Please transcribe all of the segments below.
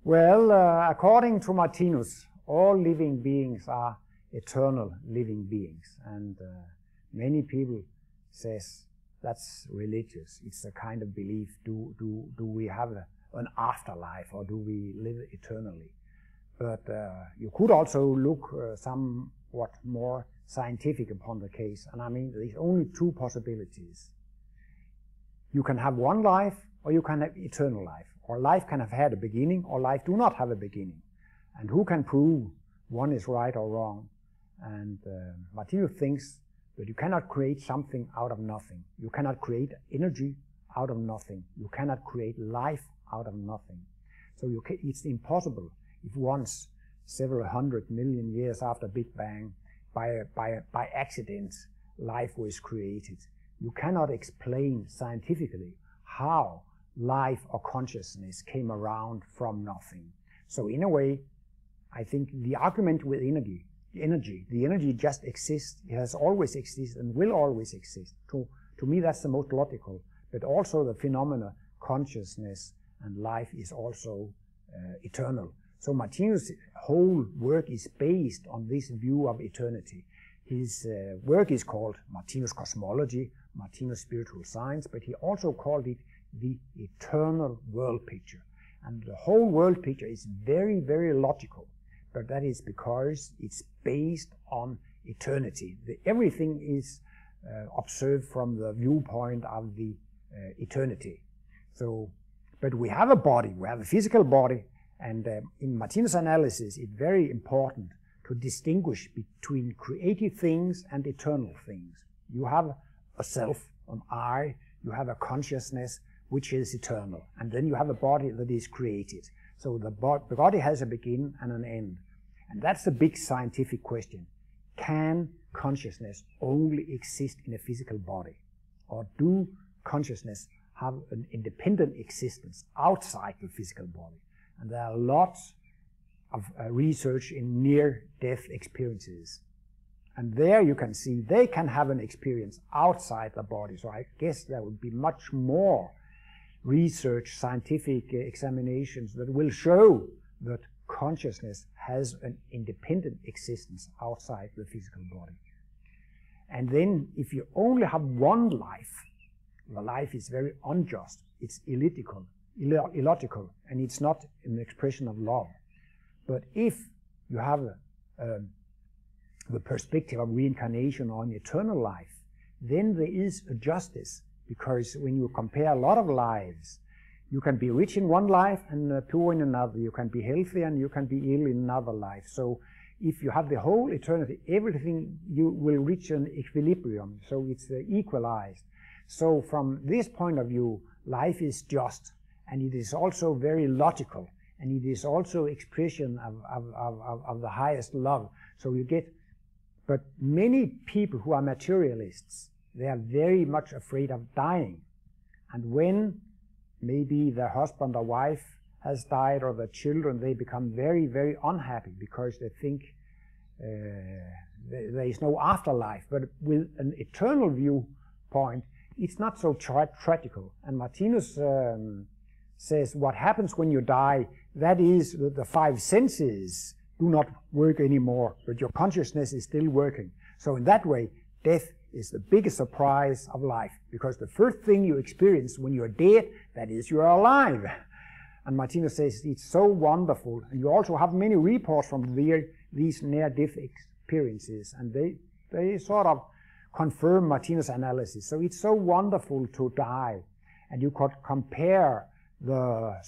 Well, according to Martinus, all living beings are eternal living beings, and many people says that's religious. It's a kind of belief. Do we have an afterlife, or do we live eternally? But you could also look somewhat more scientific upon the case, and I mean there's only two possibilities. You can have one life, or you can have eternal life, or life can have had a beginning, or life do not have a beginning. And who can prove one is right or wrong? And Martinus thinks that you cannot create something out of nothing. You cannot create energy out of nothing. You cannot create life out of nothing. So it's impossible if once several 100 million years after Big Bang, by accident, life was created. You cannot explain scientifically how life or consciousness came around from nothing. So in a way, I think the argument with the energy just exists. It has always existed and will always exist. To me, that's the most logical. But also the phenomena, consciousness and life is also eternal. So Martinus' whole work is based on this view of eternity. His work is called Martinus Cosmology, Martinus Spiritual Science, but he also called it the eternal world picture. And the whole world picture is very, very logical, but that is because it's based on eternity. Everything is observed from the viewpoint of the eternity. So, but we have a body, we have a physical body, and in Martinus' analysis it's very important to distinguish between created things and eternal things. You have a self, an I, you have a consciousness which is eternal, and then you have a body that is created. So the body has a beginning and an end. And that's a big scientific question. Can consciousness only exist in a physical body? Or do consciousness have an independent existence outside the physical body? And there are lots of research in near-death experiences. And there you can see they can have an experience outside the body. So I guess there would be much more research, scientific examinations that will show that consciousness has an independent existence outside the physical body. And then if you only have one life, the life is very unjust, it's illogical, and it's not an expression of love. But if you have the perspective of reincarnation on eternal life, then there is a justice, because when you compare a lot of lives, you can be rich in one life and poor in another. You can be healthy and you can be ill in another life. So if you have the whole eternity, everything, you will reach an equilibrium. So it's equalized. So from this point of view, life is just, and it is also very logical, and it is also expression of the highest love. So you get, but many people who are materialists, they are very much afraid of dying. And when maybe their husband or wife has died, or their children, they become very, very unhappy because they think there is no afterlife. But with an eternal viewpoint, it's not so tragical. And Martinus says what happens when you die, that is the five senses do not work anymore, but your consciousness is still working. So in that way, death is the biggest surprise of life, because the first thing you experience when you're dead, that is you're alive. And Martinus says it's so wonderful, and you also have many reports from these near-death experiences, and they sort of confirm Martinus' analysis. So it's so wonderful to die, and you could compare the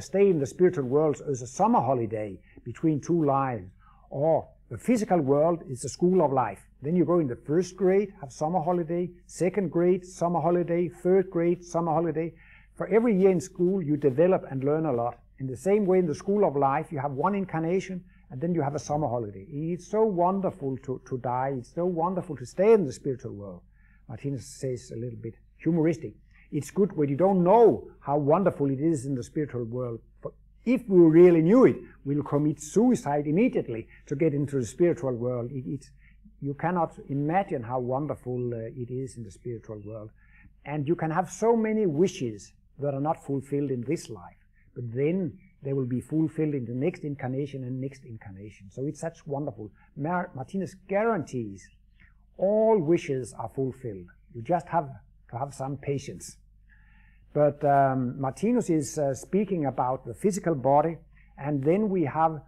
stay in the spiritual world as a summer holiday between two lives, or the physical world is the school of life. Then you go in the first grade, have summer holiday, second grade, summer holiday, third grade, summer holiday. For every year in school, you develop and learn a lot. In the same way, in the school of life, you have one incarnation, and then you have a summer holiday. It's so wonderful to die. It's so wonderful to stay in the spiritual world. Martinus says a little bit humoristic. It's good when you don't know how wonderful it is in the spiritual world. But if we really knew it, we'll commit suicide immediately to get into the spiritual world. You cannot imagine how wonderful it is in the spiritual world. And you can have so many wishes that are not fulfilled in this life. but then they will be fulfilled in the next incarnation and next incarnation. So it's such wonderful. Martinus guarantees all wishes are fulfilled. You just have to have some patience. But Martinus is speaking about the physical body, and then we have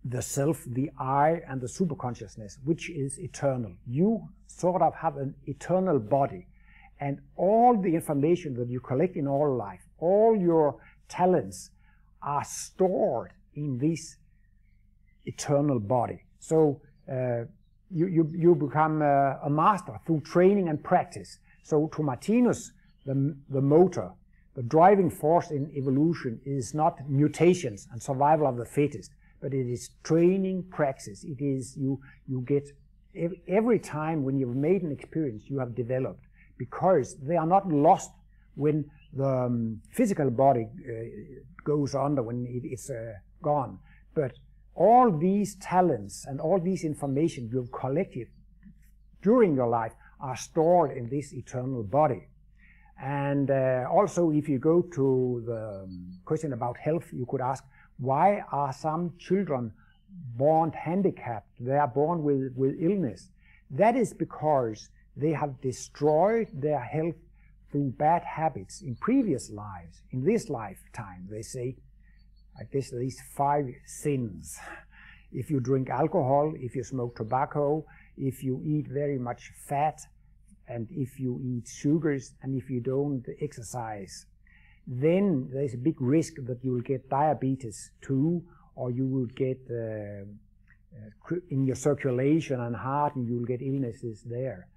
the self, the I, and the superconsciousness, which is eternal. You sort of have an eternal body, and all the information that you collect in all life, all your talents are stored in this eternal body. So you become a master through training and practice. So to Martinus, the motor, the driving force in evolution is not mutations and survival of the fittest, but it is training, praxis. It is you get every time when you've made an experience you have developed, because they are not lost when the physical body goes under, when it's gone. But all these talents and all these information you've collected during your life are stored in this eternal body. And also, if you go to the question about health, you could ask, why are some children born handicapped? They are born with illness. That is because they have destroyed their health through bad habits in previous lives. In this lifetime, they say, I guess these 5 sins. If you drink alcohol, if you smoke tobacco, if you eat very much fat, and if you eat sugars, and if you don't exercise, then there's a big risk that you will get diabetes too, or you will get in your circulation and heart, and you will get illnesses there,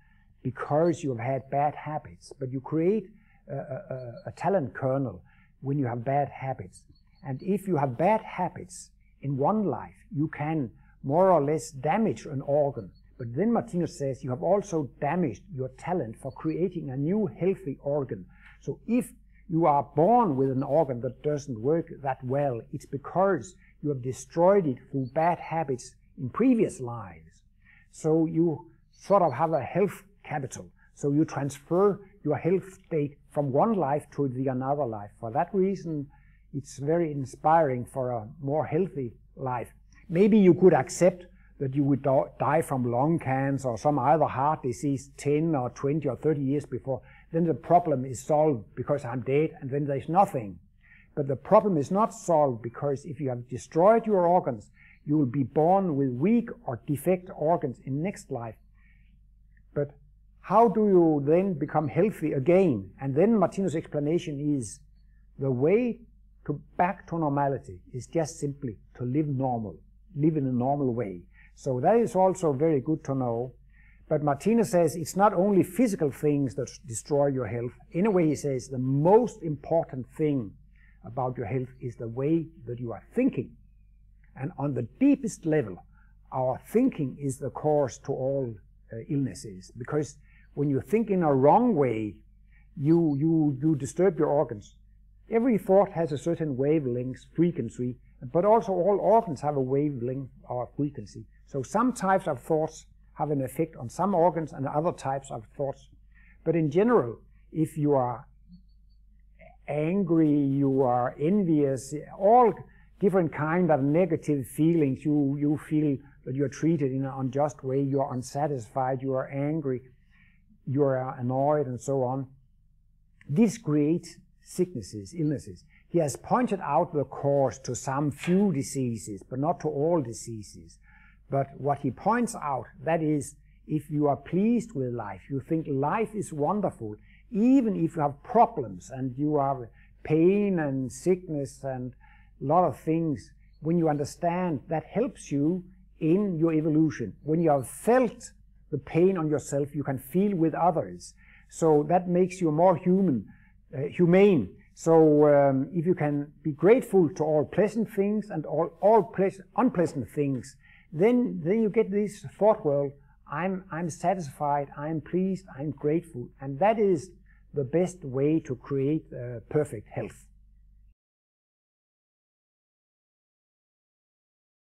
because you have had bad habits. But you create a talent kernel when you have bad habits. And if you have bad habits in one life, you can more or less damage an organ. But then Martinus says you have also damaged your talent for creating a new healthy organ. So if you are born with an organ that doesn't work that well, it's because you have destroyed it through bad habits in previous lives. So you sort of have a health capital. So you transfer your health state from one life to the another life. For that reason, it's very inspiring for a more healthy life. Maybe you could accept that you would die from lung cancer or some other heart disease 10 or 20 or 30 years before. Then the problem is solved because I'm dead, and then there's nothing. But the problem is not solved, because if you have destroyed your organs, you will be born with weak or defect organs in next life. But how do you then become healthy again? And then Martinus' explanation is the way back to normality is just simply to live normal, live in a normal way. So that is also very good to know. But Martinus says it's not only physical things that destroy your health. In a way, he says the most important thing about your health is the way that you are thinking. And on the deepest level, our thinking is the cause to all illnesses. Because when you think in a wrong way, you disturb your organs. Every thought has a certain wavelength, frequency, but also all organs have a wavelength or frequency. So some types of thoughts have an effect on some organs and other types of thoughts. But in general, if you are angry, you are envious, all different kind of negative feelings, you feel that you are treated in an unjust way, you are unsatisfied, you are angry, you are annoyed, and so on. This creates sicknesses, illnesses. He has pointed out the cause to some few diseases, but not to all diseases. But what he points out, that is, if you are pleased with life, you think life is wonderful, even if you have problems and you have pain and sickness and a lot of things, when you understand, that helps you in your evolution. When you have felt the pain on yourself, you can feel with others. So that makes you more humane. So if you can be grateful to all pleasant things and all unpleasant things, then you get this thought world, I'm satisfied, I'm pleased, I'm grateful. And that is the best way to create perfect health.